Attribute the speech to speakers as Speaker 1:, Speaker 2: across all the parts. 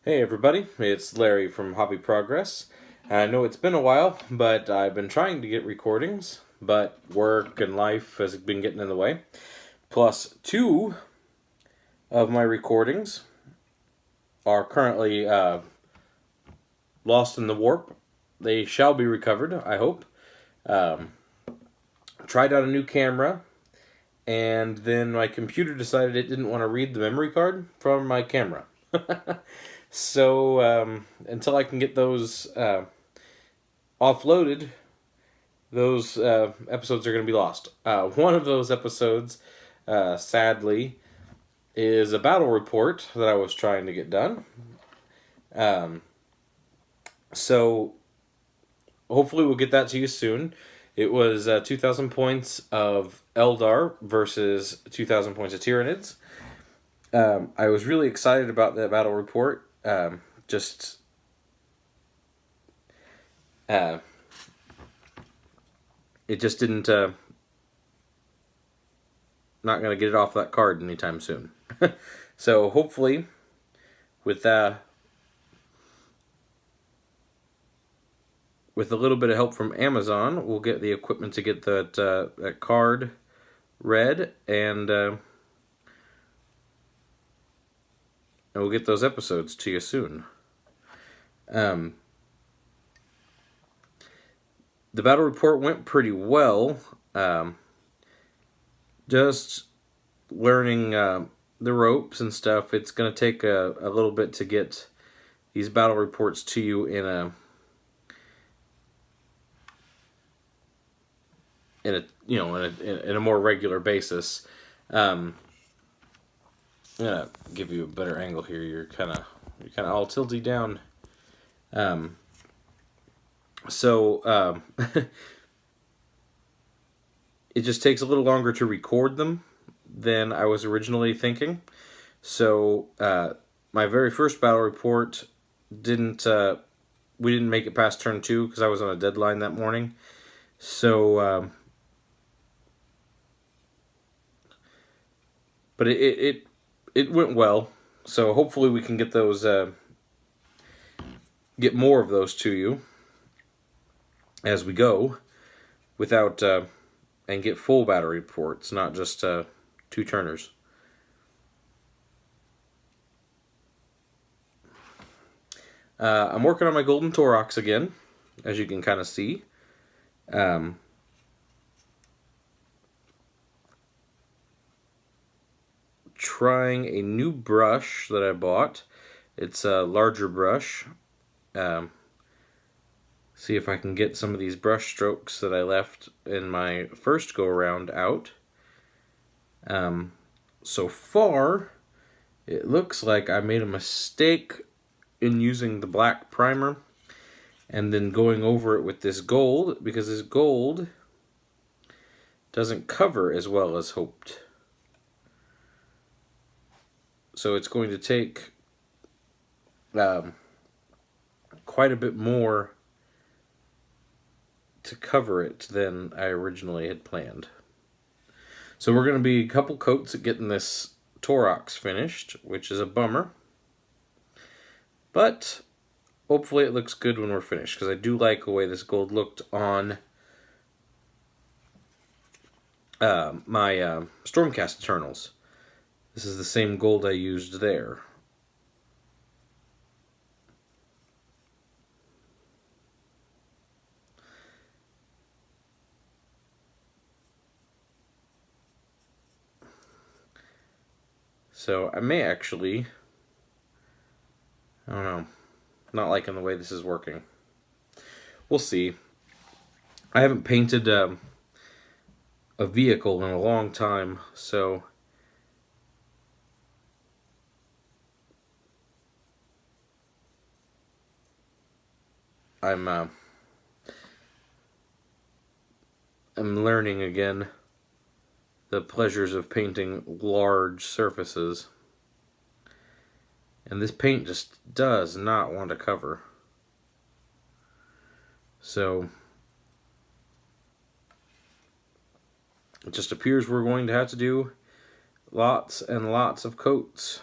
Speaker 1: Hey everybody, it's Larry from Hobby Progress. I know it's been a while, but I've been trying to get recordings, but work and life has been getting in the way. Plus, two of my recordings are currently lost in the warp. They shall be recovered, I hope. Um, Tried out a new camera, and then my computer decided it didn't want to read the memory card from my camera. So until I can get those offloaded, those episodes are going to be lost. One of those episodes, sadly, is a battle report that I was trying to get done. Um, so hopefully we'll get that to you soon. It was 2,000 points of Eldar versus 2,000 points of Tyranids. I was really excited about that battle report. Just uh, it just didn't. Not gonna get it off that card anytime soon. So hopefully, with with a little bit of help from Amazon, we'll get the equipment to get that card read, and we'll get those episodes to you soon. The battle report went pretty well. Just learning the ropes and stuff. It's going to take a little bit to get these battle reports to you in a in a more regular basis. I'm gonna give you a better angle here. You're kind of all tilty down. So it just takes a little longer to record them than I was originally thinking. So my very first battle report didn't we didn't make it past turn 2 because I was on a deadline that morning. So but it went well. So hopefully we can get those get more of those to you as we go without and get full battle reports, not just two turners. I'm working on my golden Taurox again, as you can kind of see. Trying a new brush that I bought. It's a larger brush. See if I can get some of these brush strokes that I left in my first go around out. So far, it looks like I made a mistake in using the black primer and then going over it with this gold, because this gold doesn't cover as well as hoped. So it's going to take quite a bit more to cover it than I originally had planned. So we're going to be a couple coats at getting this Taurox finished, which is a bummer. But hopefully it looks good when we're finished, because I do like the way this gold looked on my Stormcast Eternals. This is the same gold I used there. So I may actually, I don't know, not liking the way this is working. We'll see. I haven't painted a vehicle in a long time, so I'm learning again the pleasures of painting large surfaces. And this paint just does not want to cover. So it just appears we're going to have to do lots and lots of coats.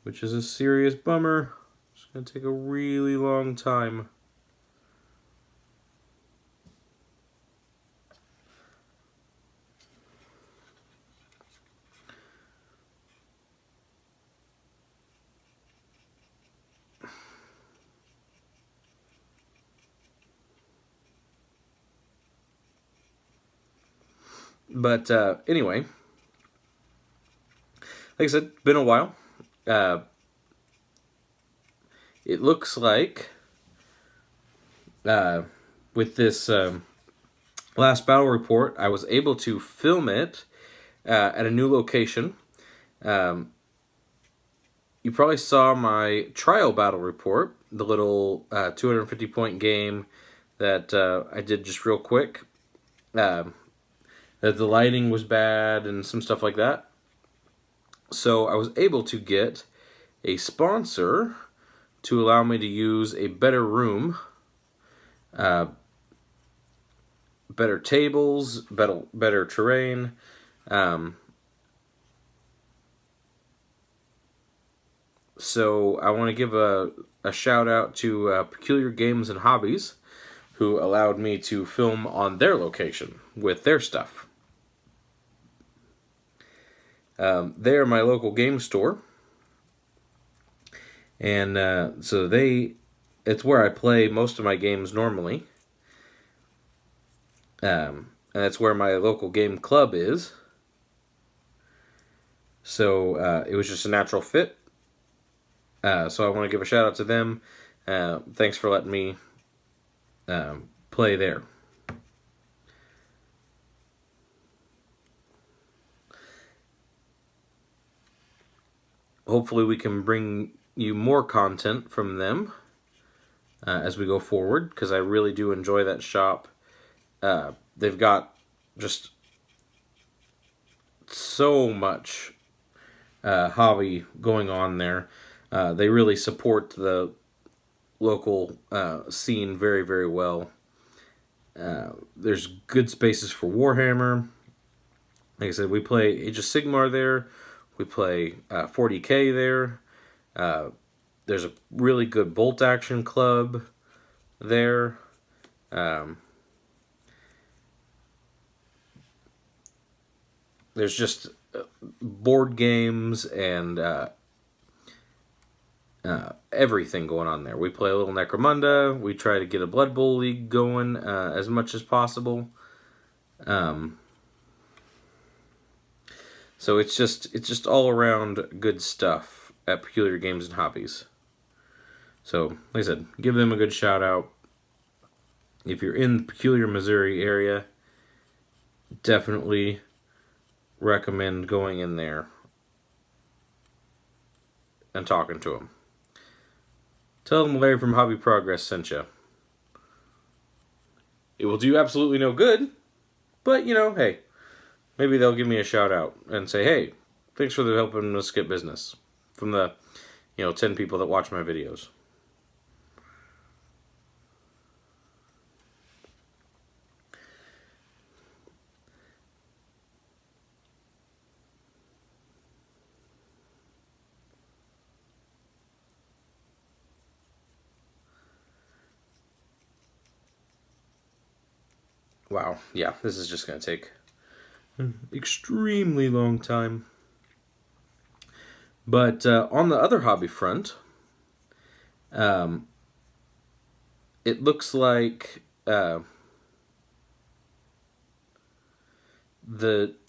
Speaker 1: which is a serious bummer. It's going to take a really long time. But anyway, like I said, been a while. It looks like with this last battle report, I was able to film it at a new location. You probably saw my trial battle report, the little 250 point game that I did just real quick. That the lighting was bad and some stuff like that. So I was able to get a sponsor to allow me to use a better room, better tables, better terrain. So I want to give a shout out to Peculiar Games and Hobbies, who allowed me to film on their location with their stuff. They are my local game store, and so it's where I play most of my games normally, and that's where my local game club is. So it was just a natural fit. So I want to give a shout out to them. Thanks for letting me play there. Hopefully we can bring you more content from them as we go forward, because I really do enjoy that shop. They've got just so much hobby going on there. They really support the local scene very, very well. There's good spaces for Warhammer. Like I said, we play Age of Sigmar there. We play 40K there. There's a really good bolt action club there. There's just board games and everything going on there. We play a little Necromunda. We try to get a Blood Bowl League going as much as possible. So it's just all around good stuff at Peculiar Games and Hobbies. So, like I said, give them a good shout out. If you're in the Peculiar, Missouri area, definitely recommend going in there and talking to them. Tell them Larry from Hobby Progress sent you. It will do absolutely no good, but hey, maybe they'll give me a shout out and say, hey, thanks for helping us get business from the 10 people that watch my videos. Wow, yeah, this is just going to take an extremely long time. But on the other hobby front, it looks like the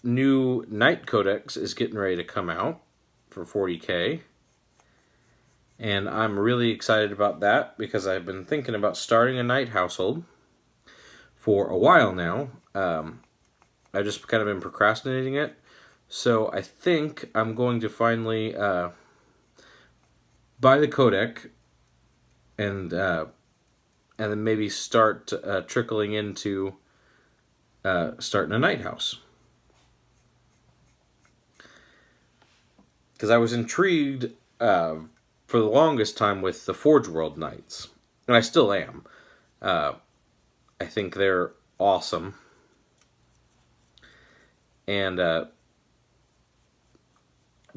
Speaker 1: new Night Codex is getting ready to come out for 40K. And I'm really excited about that because I've been thinking about starting a Night household for a while now. I've just kind of been procrastinating it. So I think I'm going to finally buy the codec and then maybe start trickling into starting a night house. Because I was intrigued for the longest time with the Forge World Knights. And I still am. I think they're awesome. And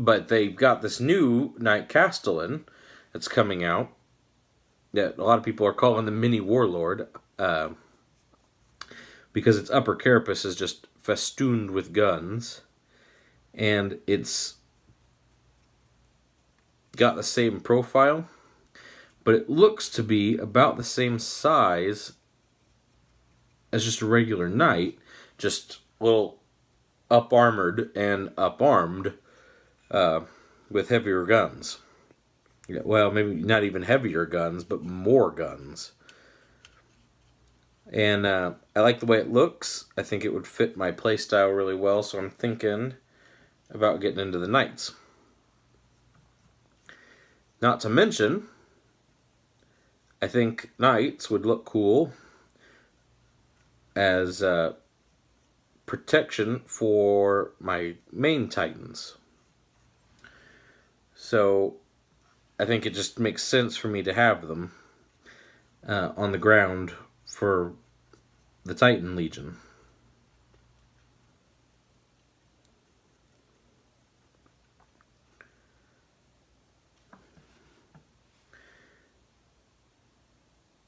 Speaker 1: But they've got this new Knight Castellan that's coming out that a lot of people are calling the Mini Warlord, because its upper carapace is just festooned with guns, and it's got the same profile, but it looks to be about the same size as just a regular knight, just a little up-armored and up-armed with heavier guns. Yeah, well, maybe not even heavier guns, but more guns. And I like the way it looks. I think it would fit my playstyle really well, so I'm thinking about getting into the knights. Not to mention, I think knights would look cool as protection for my main titans. So I think it just makes sense for me to have them on the ground for the Titan Legion.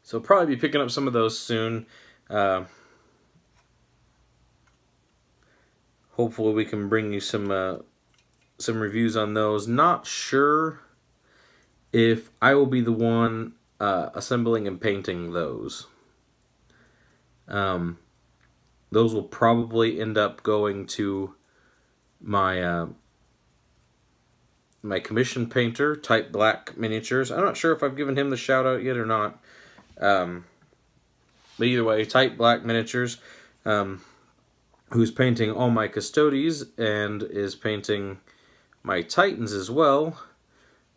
Speaker 1: So I'll probably be picking up some of those soon. Hopefully we can bring you some reviews on those. Not sure if I will be the one assembling and painting those. Those will probably end up going to my my commission painter, Type Black Miniatures. I'm not sure if I've given him the shout out yet or not. But either way, Type Black Miniatures, who's painting all my Custodes and is painting my Titans as well,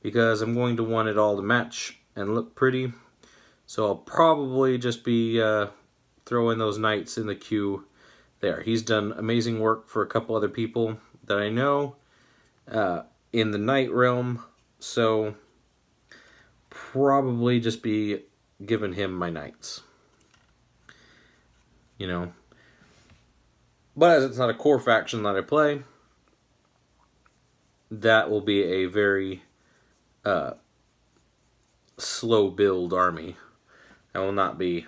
Speaker 1: because I'm going to want it all to match and look pretty. So I'll probably just be throwing those Knights in the queue there. He's done amazing work for a couple other people that I know in the Knight realm, so probably just be giving him my Knights. You know. But as it's not a core faction that I play, that will be a very slow build army. I will not be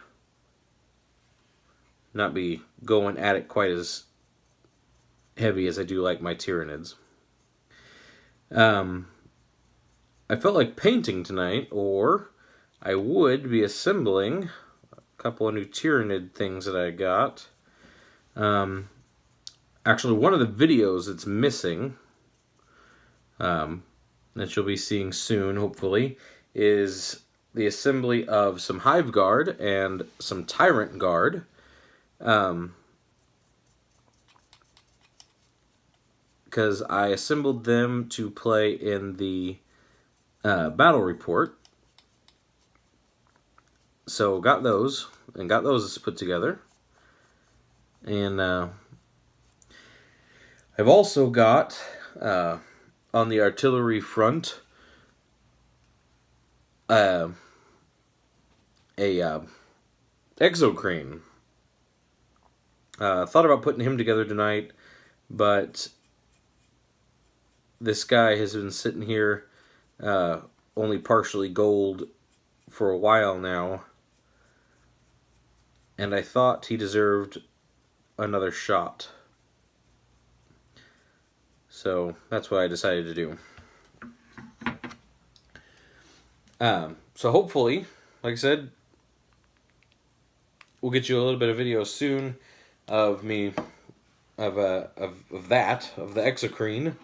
Speaker 1: going at it quite as heavy as I do like my Tyranids. I felt like painting tonight, or I would be assembling a couple of new Tyranid things that I got. Actually, one of the videos that's missing, that you'll be seeing soon, hopefully, is the assembly of some Hive Guard and some Tyrant Guard. Because I assembled them to play in the battle report. So got those, and got those put together. And I've also got, on the artillery front, a Exocrane. Thought about putting him together tonight, but this guy has been sitting here only partially gold for a while now, and I thought he deserved another shot. So that's what I decided to do. So hopefully, like I said, we'll get you a little bit of video soon of me, of the Exocrane,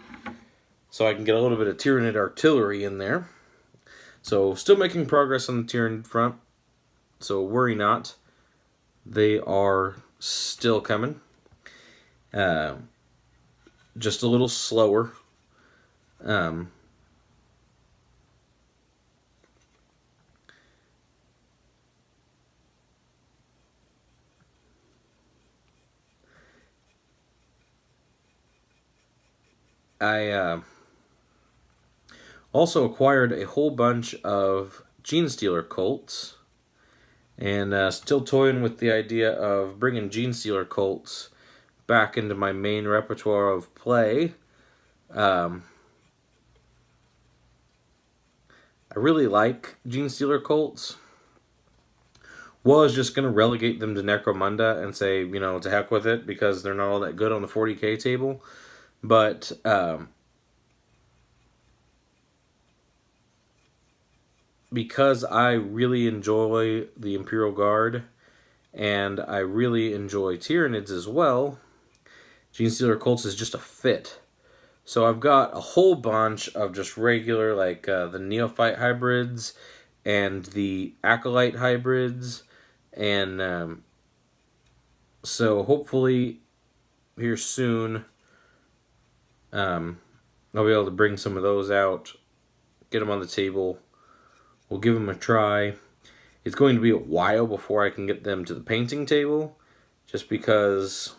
Speaker 1: so I can get a little bit of Tyranid artillery in there. So still making progress on the Tyranid front, so worry not. They are still coming. Just a little slower. I also acquired a whole bunch of Genestealer Colts, and still toying with the idea of bringing Genestealer Colts back into my main repertoire of play. I really like Gene Stealer Colts. Was just going to relegate them to Necromunda and say, to heck with it because they're not all that good on the 40K table. But because I really enjoy the Imperial Guard and I really enjoy Tyranids as well, Gene Stealer Colts is just a fit. So I've got a whole bunch of just regular, like the Neophyte hybrids and the Acolyte hybrids. And so hopefully here soon I'll be able to bring some of those out, get them on the table. We'll give them a try. It's going to be a while before I can get them to the painting table, just because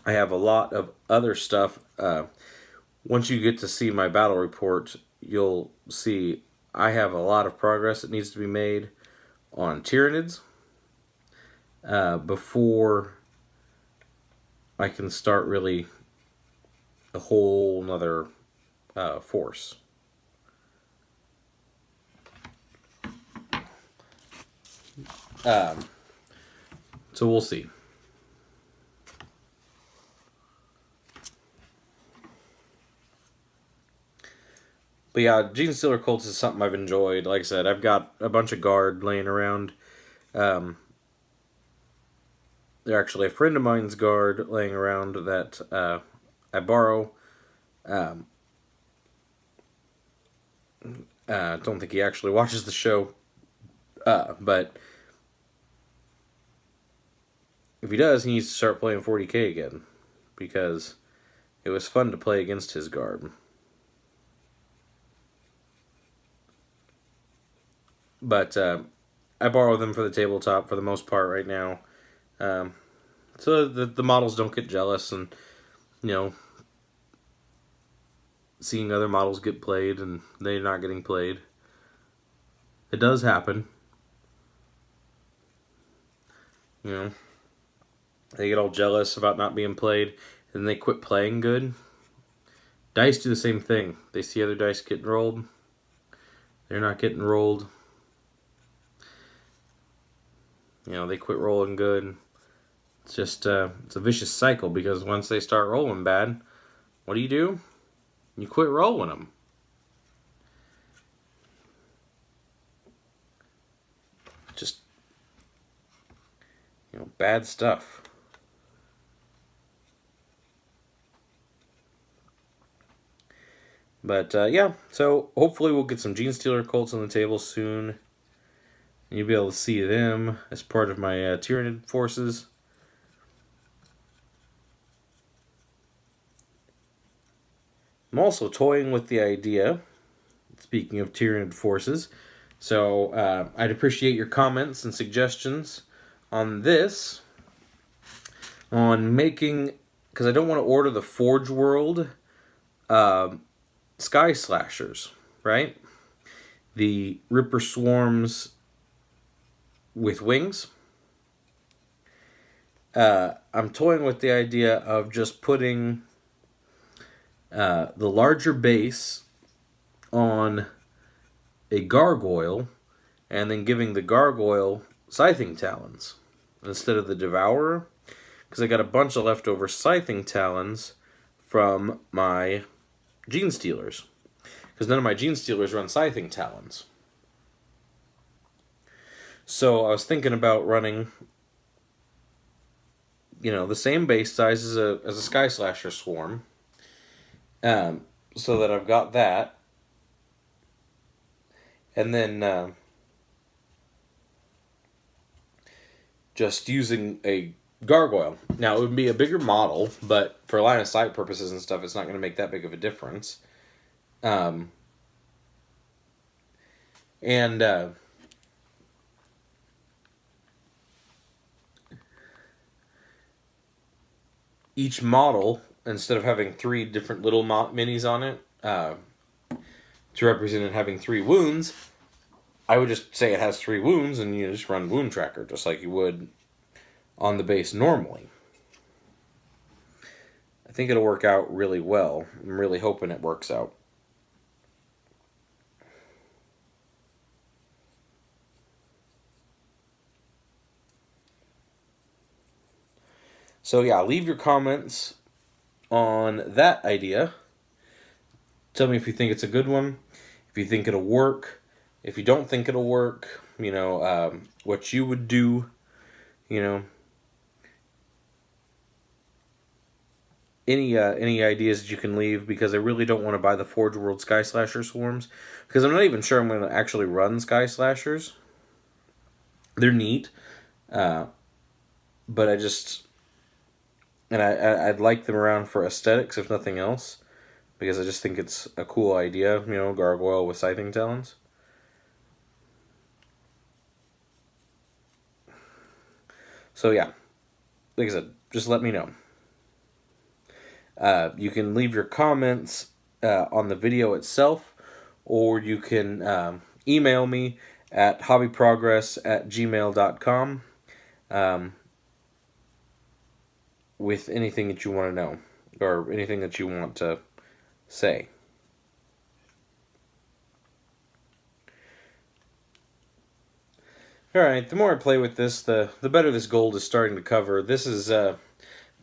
Speaker 1: I have a lot of other stuff. Once you get to see my battle report, you'll see I have a lot of progress that needs to be made on Tyranids before I can start really a whole nother force. So we'll see. But yeah, Gene Stealer Colts is something I've enjoyed. Like I said, I've got a bunch of guard laying around. They're actually a friend of mine's guard laying around that I borrow. I don't think he actually watches the show. But if he does, he needs to start playing 40K again. Because it was fun to play against his guard. But I borrow them for the tabletop for the most part right now. So the models don't get jealous and, seeing other models get played and they're not getting played. It does happen. They get all jealous about not being played and they quit playing good. Dice do the same thing. They see other dice getting rolled. They're not getting rolled. They quit rolling good. It's just, it's a vicious cycle because once they start rolling bad, what do? You quit rolling them. Just, bad stuff. But, yeah, so hopefully we'll get some Gene Stealer Colts on the table soon. And you'll be able to see them as part of my Tyranid forces. I'm also toying with the idea, speaking of Tyranid forces, so I'd appreciate your comments and suggestions on this, on making, because I don't want to order the Forge World Sky Slashers, right? The Ripper Swarms with wings. I'm toying with the idea of just putting the larger base on a gargoyle and then giving the gargoyle scything talons instead of the devourer, because I got a bunch of leftover scything talons from my Gene Stealers, because none of my Gene Stealers run scything talons. So I was thinking about running the same base size as a Sky Slasher swarm, so that I've got that, and then just using a gargoyle. Now, it would be a bigger model, but for line of sight purposes and stuff, it's not going to make that big of a difference. Each model, instead of having 3 different little minis on it, to represent it having 3 wounds, I would just say it has 3 wounds, and you just run Wound Tracker, just like you would on the base normally. I think it'll work out really well. I'm really hoping it works out. So yeah, leave your comments on that idea. Tell me if you think it's a good one, if you think it'll work, if you don't think it'll work, what you would do, you know, any ideas that you can leave, because I really don't want to buy the Forge World Sky Slasher swarms, because I'm not even sure I'm going to actually run Sky Slashers. They're neat, but I'd like them around for aesthetics, if nothing else, because I just think it's a cool idea, gargoyle with scything talons. So yeah, like I said, just let me know. You can leave your comments on the video itself, or you can email me at hobbyprogress@gmail.com with anything that you want to know, or anything that you want to say. Alright, the more I play with this, the better this gold is starting to cover. This is, I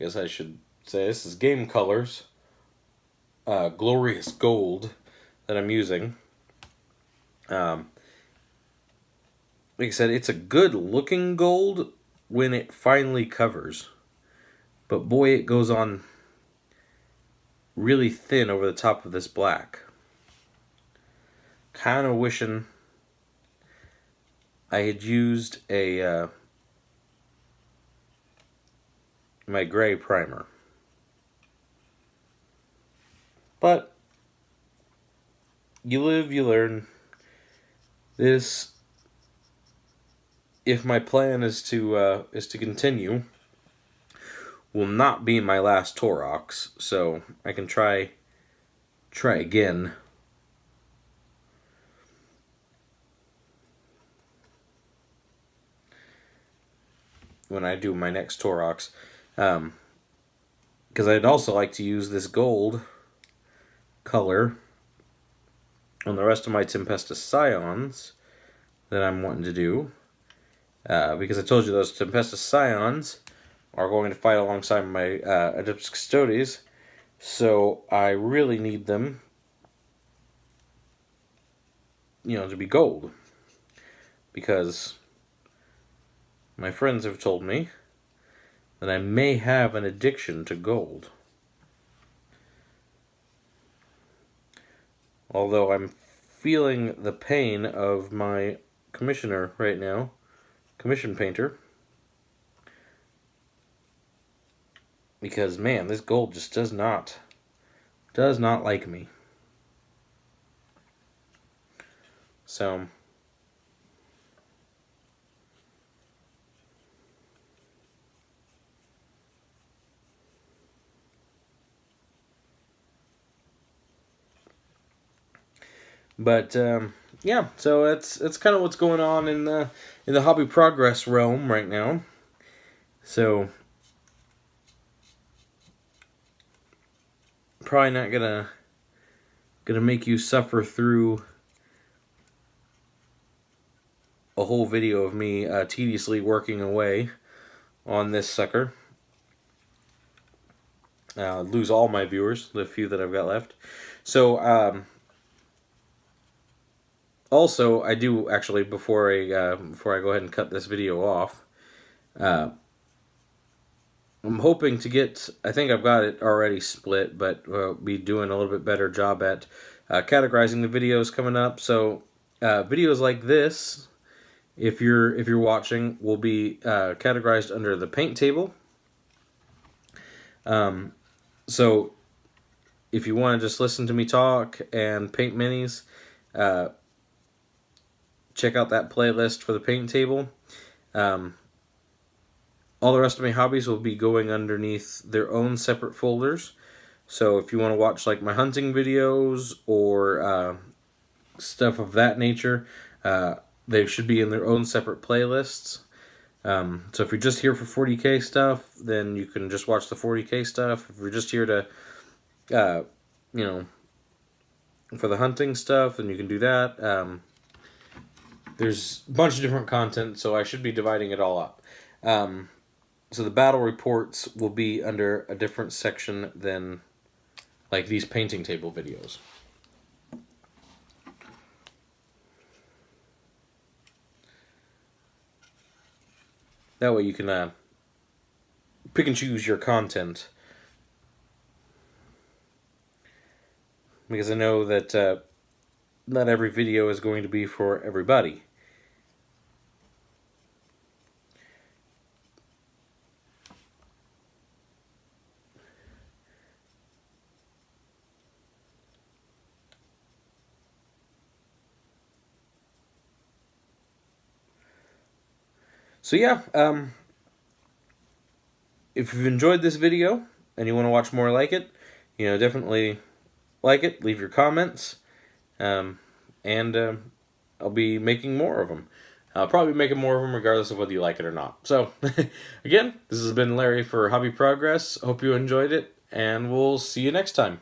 Speaker 1: guess I should say, this is Game Colors Glorious Gold that I'm using. Like I said, it's a good looking gold when it finally covers. But boy, it goes on really thin over the top of this black. Kind of wishing I had used my gray primer. But you live, you learn. This, if my plan is to continue, will not be my last Taurox, so I can try again. When I do my next Taurox, because I'd also like to use this gold color on the rest of my Tempestus Scions that I'm wanting to do, because I told you those Tempestus Scions are going to fight alongside my Adeptus Custodes, so I really need them, to be gold, because my friends have told me that I may have an addiction to gold. Although I'm feeling the pain of my commissioner right now, commission painter, because man, this gold just does not like me. So but yeah, so it's kind of what's going on in the hobby progress realm right now. So probably not gonna make you suffer through a whole video of me tediously working away on this sucker. Lose all my viewers, the few that I've got left. So also, I do actually, before I go ahead and cut this video off, I'm hoping to get, I think I've got it already split, but be doing a little bit better job at categorizing the videos coming up. So videos like this, if you're watching, will be categorized under the paint table. So if you want to just listen to me talk and paint minis, check out that playlist for the paint table. All the rest of my hobbies will be going underneath their own separate folders. So if you want to watch like my hunting videos or stuff of that nature, they should be in their own separate playlists. So if you're just here for 40K stuff, then you can just watch the 40K stuff. If you're just here to, for the hunting stuff, then you can do that. There's a bunch of different content, so I should be dividing it all up. So the battle reports will be under a different section than like these painting table videos. That way you can pick and choose your content. Because I know that not every video is going to be for everybody. So yeah, if you've enjoyed this video and you want to watch more like it, definitely like it, leave your comments, and I'll be making more of them. I'll probably be making more of them regardless of whether you like it or not. So, again, this has been Larry for Hobby Progress. Hope you enjoyed it, and we'll see you next time.